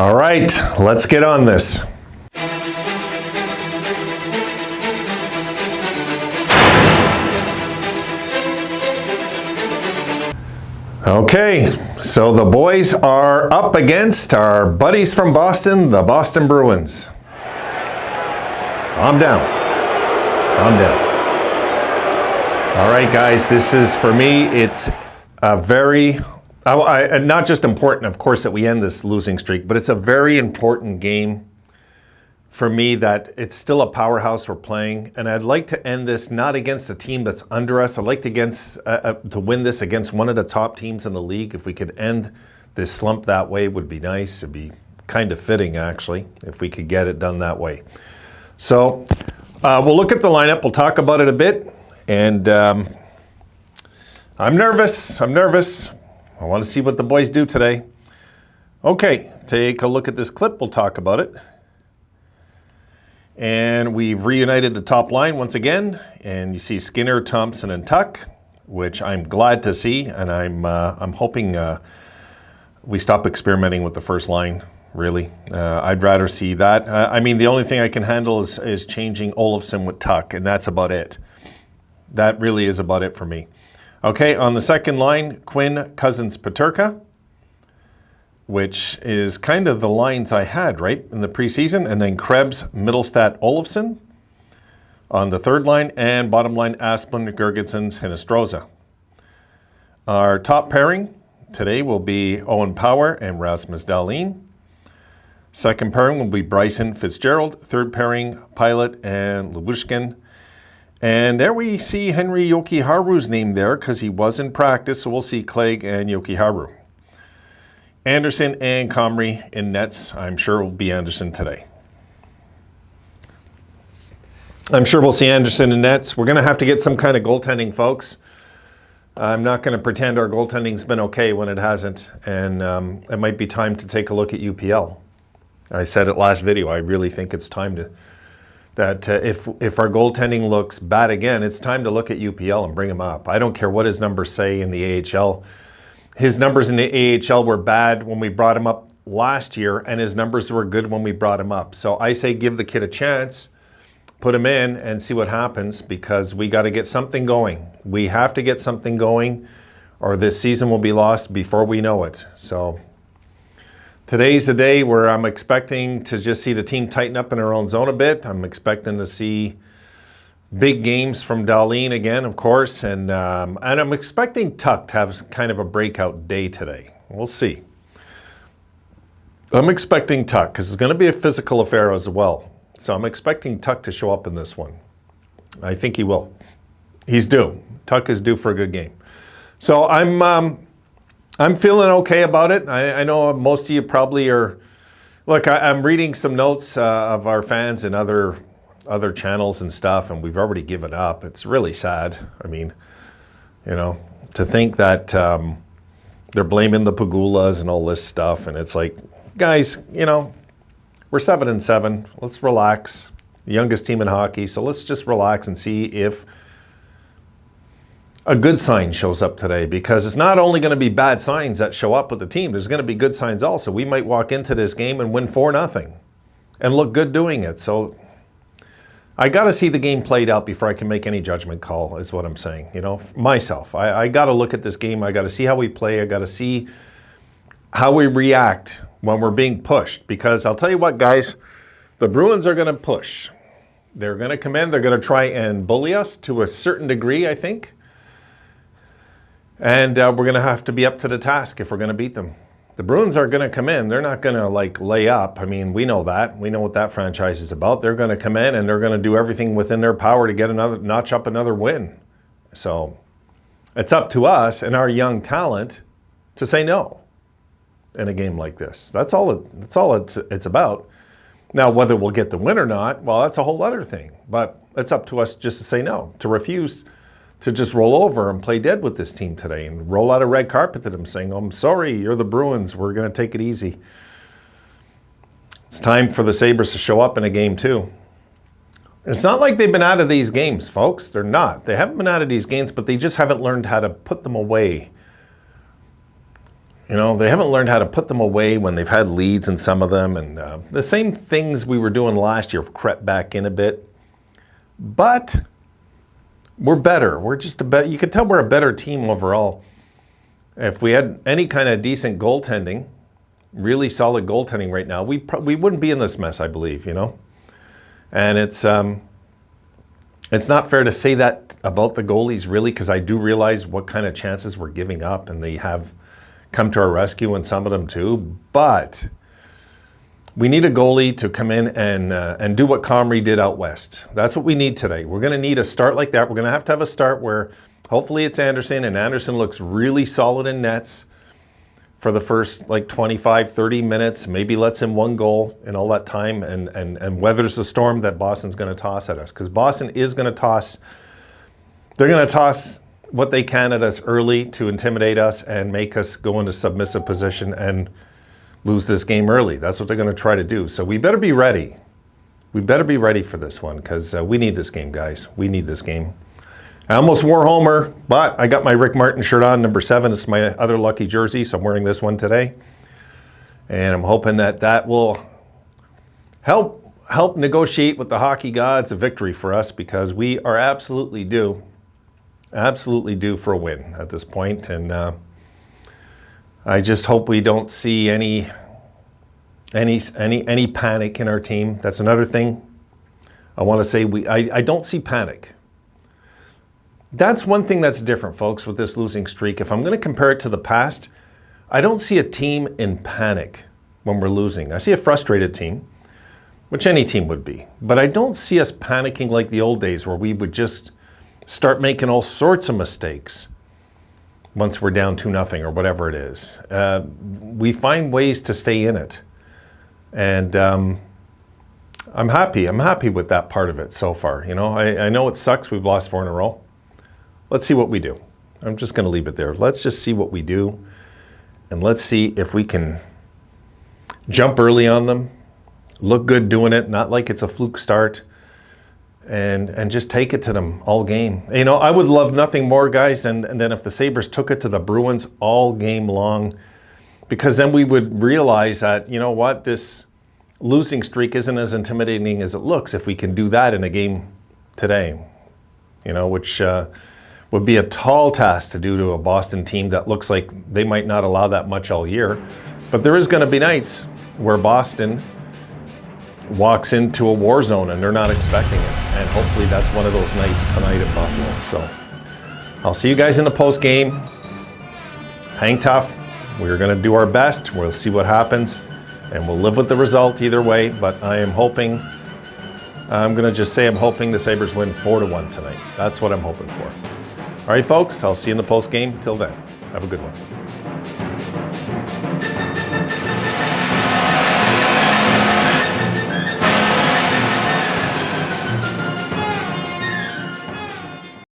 All right, let's get on this. Okay, so the boys are up against our buddies from Boston, the Boston Bruins. I'm down. All right, guys, this is, for me, it's a very, not just important, of course, that we end this losing streak, but it's a very important game for me that it's still a powerhouse we're playing. And I'd like to end this not against a team that's under us. I'd like to win this against one of the top teams in the league. If we could end this slump that way, would be nice. It'd be kind of fitting, actually, if we could get it done that way. So we'll look at the lineup. We'll talk about it a bit. And I'm nervous. I want to see what the boys do today. Okay, take a look at this clip. We'll talk about it. And we've reunited the top line once again. And you see Skinner, Thompson, and Tuck, which I'm glad to see. And I'm hoping we stop experimenting with the first line, really. I'd rather see that. I mean, the only thing I can handle is changing Olofsson with Tuck, and that's about it. That really is about it for me. Okay, on the second line, Quinn, Cousins, Peterka, which is kind of the lines I had, right, in the preseason. And then Krebs, Middlestat, Olofsson on the third line. And bottom line, Asplund, Girgensons, Hinostroza. Our top pairing today will be Owen Power and Rasmus Dahlin. Second pairing will be Bryson Fitzgerald. Third pairing, Pilot and Lubushkin. And there we see Henry Jokiharju's name there because he was in practice, so we'll see Clegg and Jokiharju. Anderson and Comrie in nets. I'm sure it will be Anderson today. I'm sure we'll see Anderson in nets. We're going to have to get some kind of goaltending, folks. I'm not going to pretend our goaltending's been okay when it hasn't, and it might be time to take a look at UPL. I said it last video. I really think it's time to... if our goaltending looks bad again, it's time to look at UPL and bring him up. I don't care what his numbers say in the AHL. His numbers in the AHL were bad when we brought him up last year, and his numbers were good when we brought him up. So I say give the kid a chance, put him in, and see what happens, because we got to get something going. We have to get something going, or this season will be lost before we know it. So today's the day where I'm expecting to just see the team tighten up in our own zone a bit. I'm expecting to see big games from Dahlin again, of course, and I'm expecting Tuck to have kind of a breakout day today. We'll see. I'm expecting Tuck, because it's going to be a physical affair as well. So I'm expecting Tuck to show up in this one. I think he will. He's due. Tuck is due for a good game. So I'm feeling okay about it. I know most of you probably are. Look, I'm reading some notes of our fans and other channels and stuff, and we've already given up. It's really sad. I mean, you know, to think that they're blaming the Pagulas and all this stuff, and it's like, guys, you know, we're 7-7. Let's relax. The youngest team in hockey, so let's just relax and see if a good sign shows up today, because it's not only going to be bad signs that show up with the team. There's going to be good signs also. We might walk into this game and win 4-0 and look good doing it. So I got to see the game played out before I can make any judgment call, is what I'm saying. You know, myself. I got to look at this game. I got to see how we play. I got to see how we react when we're being pushed. Because I'll tell you what, guys, the Bruins are going to push. They're going to come in. They're going to try and bully us to a certain degree, I think. And we're going to have to be up to the task if we're going to beat them. The Bruins are going to come in. They're not going to, like, lay up. I mean, we know that. We know what that franchise is about. They're going to come in and they're going to do everything within their power to get notch up another win. So it's up to us and our young talent to say no in a game like this. That's all it's about. Now, whether we'll get the win or not, well, that's a whole other thing. But it's up to us just to say no, to refuse to just roll over and play dead with this team today and roll out a red carpet to them saying, I'm sorry, you're the Bruins. We're going to take it easy. It's time for the Sabres to show up in a game too. It's not like they've been out of these games, folks. They're not. They haven't been out of these games, but they just haven't learned how to put them away. You know, they haven't learned how to put them away when they've had leads in some of them. And the same things we were doing last year have crept back in a bit. But we're better. We're just a better, you could tell we're a better team overall. If we had any kind of decent goaltending, really solid goaltending right now, we wouldn't be in this mess, I believe, you know. And it's not fair to say that about the goalies, really, because I do realize what kind of chances we're giving up, and they have come to our rescue and some of them too. But we need a goalie to come in and do what Comrie did out west. That's what we need today. We're going to need a start like that. We're going to have a start where hopefully it's Anderson, and Anderson looks really solid in nets for the first like 25, 30 minutes, maybe lets in one goal in all that time and weathers the storm that Boston's going to toss at us. Because Boston is going to toss, they're going to toss what they can at us early to intimidate us and make us go into submissive position and lose this game early. That's what they're going to try to do. So we better be ready. We better be ready for this one, because we need this game, guys. We need this game. I almost wore Homer, but I got my Rick Martin shirt on, number 7. It's my other lucky jersey, so I'm wearing this one today. And I'm hoping that that will help negotiate with the hockey gods a victory for us, because we are absolutely due for a win at this point. And I just hope we don't see any panic in our team. That's another thing I want to say. I don't see panic. That's one thing that's different, folks, with this losing streak. If I'm going to compare it to the past, I don't see a team in panic when we're losing. I see a frustrated team, which any team would be. But I don't see us panicking like the old days, where we would just start making all sorts of mistakes once we're down 2-0 or whatever it is. We find ways to stay in it. And I'm happy with that part of it so far. You know, I know it sucks. We've lost 4 in a row. Let's see what we do. I'm just going to leave it there. Let's just see what we do. And let's see if we can jump early on them, look good doing it, not like it's a fluke start, and just take it to them all game. You know, I would love nothing more, guys, and then if the Sabres took it to the Bruins all game long, because then we would realize that, you know what, this losing streak isn't as intimidating as it looks if we can do that in a game today, you know, which would be a tall task to do to a Boston team that looks like they might not allow that much all year. But there is going to be nights where Boston walks into a war zone and they're not expecting it. And hopefully that's one of those nights tonight in Buffalo. So I'll see you guys in the post game. Hang tough. We're going to do our best. We'll see what happens. And we'll live with the result either way. But I am hoping, I'm going to just say I'm hoping the Sabres win 4-1 tonight. That's what I'm hoping for. All right, folks, I'll see you in the post game. Till then, have a good one.